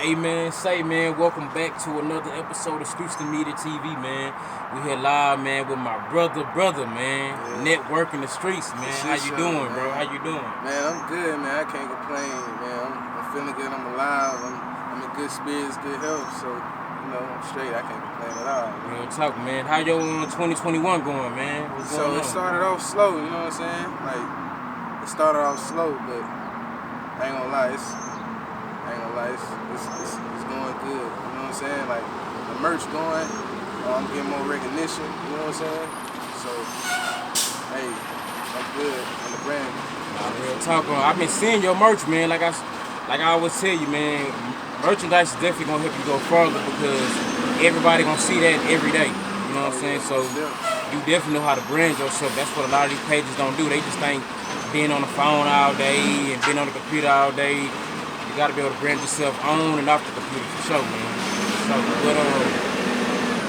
Hey man, welcome back to another episode of Streets to Media TV, man. We here live, man, with my brother, man. Yeah. Networking the streets, man. How you doing, bro? How you doing? Man, I'm good, man. I can't complain, man. I'm feeling good. I'm alive. I'm in good spirits, good health. So, I'm straight. I can't complain at all. Real talk, man. How your 2021 going, man? What's going on? It started off slow, you know what I'm saying? Like, it started off slow, but I ain't gonna lie, it's going good. You know what I'm saying? Like, the merch going, I'm getting more recognition. You know what I'm saying? So, hey, I'm good on the brand. Real talk, I've been seeing your merch, man. Like I always tell you, man, merchandise is definitely gonna help you go further because everybody gonna see that every day. You know what I'm saying? So you definitely know how to brand yourself. That's what a lot of these pages don't do. They just think being on the phone all day and being on the computer all day. You gotta be able to brand yourself on and off the computer for sure, man. But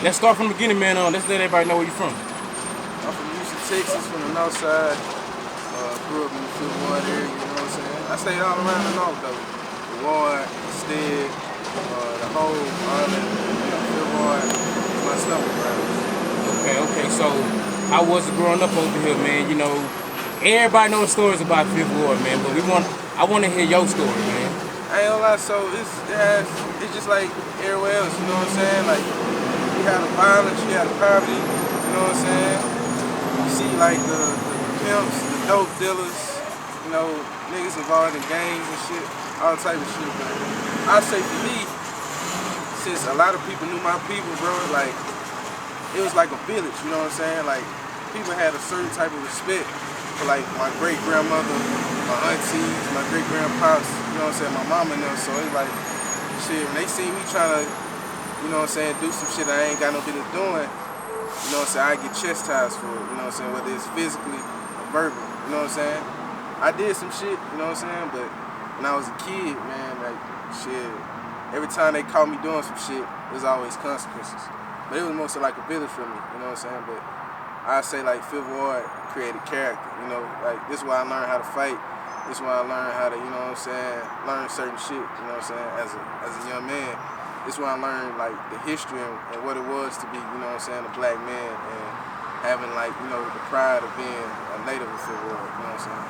let's start from the beginning, man. Let's let everybody know where you're from. I'm from Houston, Texas, from the north side. Grew up in the Fifth Ward area, you know what I'm saying? I stayed all around the north though. The Ward, the Stead, the whole island, Fifth Ward, my stomach ground. Okay. So how was it growing up over here, man? You know, everybody knows stories about Fifth Ward, man, but I want to hear your story, man. I ain't gonna lie, so it's just like everywhere else, you know what I'm saying? Like, you had the violence, you had the poverty, you know what I'm saying? You see like the pimps, the dope dealers, niggas involved in gangs and shit, all type of shit. But I say for me, since a lot of people knew my people, bro, like, it was like a village, you know what I'm saying? Like, people had a certain type of respect for like my great grandmother, my aunties, my great grandpops, you know what I'm saying, my mama and them. So it's like, shit, when they see me trying to, you know what I'm saying, do some shit I ain't got no business doing, you know what I'm saying, I get chastised for it, you know what I'm saying, whether it's physically or verbally, you know what I'm saying. I did some shit, you know what I'm saying, but when I was a kid, man, like, shit, every time they caught me doing some shit, there's always consequences. But it was mostly like a village for me, you know what I'm saying, but I say like Fifth Ward created character, like this is why I learned how to fight. This is why I learned how to, you know what I'm saying, learn certain shit, you know what I'm saying, as a young man. This is why I learned like the history and what it was to be, you know what I'm saying, a black man and having like, the pride of being a native of Fifth Ward, you know what I'm saying?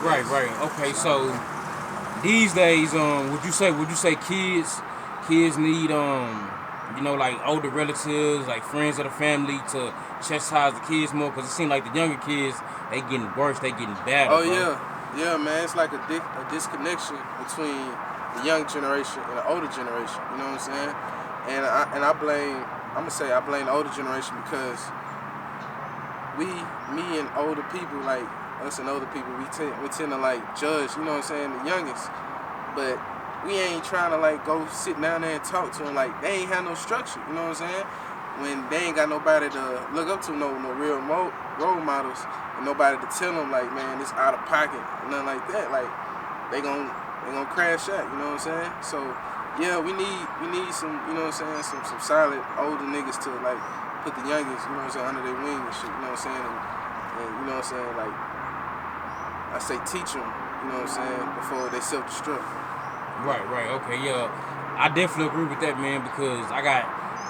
Right. Okay, so these days, would you say kids need like older relatives, like friends of the family to chastise the kids more? Because it seems like the younger kids, they getting worse, they getting better. Oh, bro. Yeah, man. It's like a disconnection between the young generation and the older generation. You know what I'm saying? And I blame the older generation because me and older people, like us and older people, we tend to like judge. You know what I'm saying? The youngest, but we ain't trying to like go sit down there and talk to them. Like, they ain't have no structure, you know what I'm saying? When they ain't got nobody to look up to, no real role models, and nobody to tell them like, man, this out of pocket, nothing like that. Like, they gonna crash out, you know what I'm saying? So yeah, we need some, you know what I'm saying, some solid older niggas to like put the youngest, you know what I'm saying, under their wing and shit, you know what I'm saying? And you know what I'm saying, like, I say teach them, you know what I'm saying, before they self-destruct. Right, okay, yeah. I definitely agree with that, man, because I got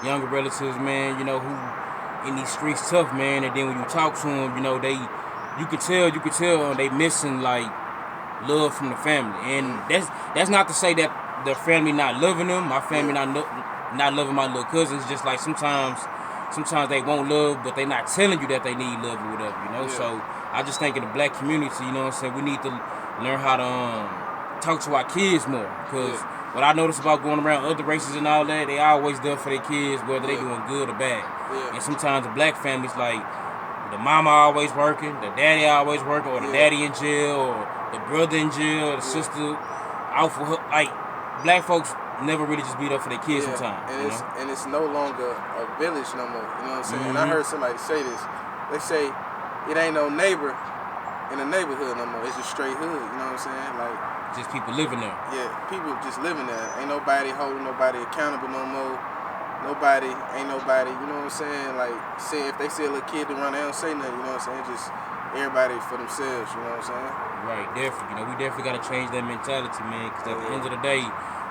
younger relatives, man, who in these streets tough, man, and then when you talk to them, you could tell they missing, like, love from the family. And that's not to say that the family not loving them, my family not loving my little cousins, just like sometimes they want love, but they not telling you that they need love or whatever, Yeah. So I just think in the black community, you know what I'm saying, we need to learn how to talk to our kids more, because what I notice about going around other races and all that, they always there for their kids, whether they doing good or bad. And sometimes the black families, like, the mama always working, the daddy always working, or the daddy in jail, or the brother in jail, or the sister out for her. Like, black folks never really just be there for their kids sometimes. And it's no longer a village no more, you know what I'm saying? And I heard somebody say this. They say it ain't no neighbor in the neighborhood no more. It's just straight hood, you know what I'm saying? Like, just people living there. Yeah, people just living there. Ain't nobody holding nobody accountable no more. Ain't nobody, you know what I'm saying? Like, say if they see a little kid to run, they don't say nothing, you know what I'm saying? Just everybody for themselves, you know what I'm saying? Right, definitely. We definitely got to change that mentality, man, because at the end of the day,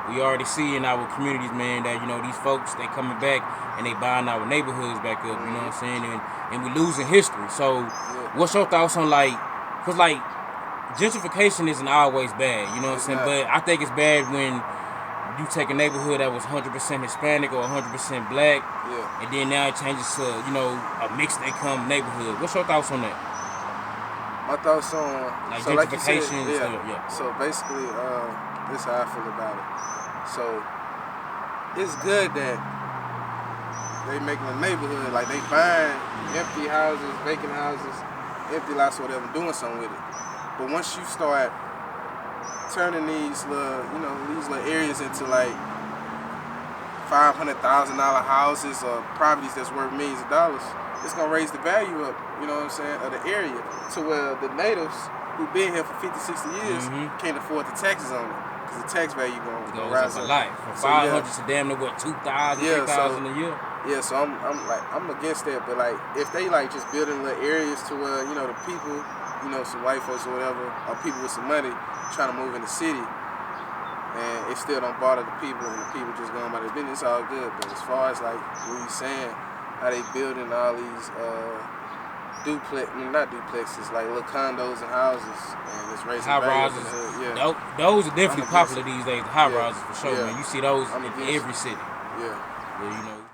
we already see in our communities, man, that these folks they coming back and they buying our neighborhoods back up. You know what I'm saying? And we losing history. So, what's your thoughts on cause gentrification isn't always bad. You know what I'm saying? But I think it's bad when you take a neighborhood that was 100% Hispanic or 100% black, and then now it changes to a mixed income neighborhood. What's your thoughts on that? My thoughts on gentrification. So basically, this is how I feel about it. So it's good that they making a neighborhood, like they buying empty houses, vacant houses, empty lots, whatever, doing something with it. But once you start turning these little areas into like $500,000 houses or properties that's worth millions of dollars, it's gonna raise the value up, you know what I'm saying, of the area, to where the natives who've been here for 50, 60 years can't afford the taxes on it, because the tax value gonna rise up. From 500 to damn near what, 2,000, 3,000 a year. Yeah, so I'm against that, but like if they like just building little areas to where the people, some white folks or whatever, or people with some money trying to move in the city, and it still don't bother the people, and the people just going about their business, it's all good. But as far as like what you saying, how they building all these not duplexes, like little condos and houses, and it's raising high rises. Those are definitely popular these days. The high rises for sure, man. You see those in every city. Yeah. Well,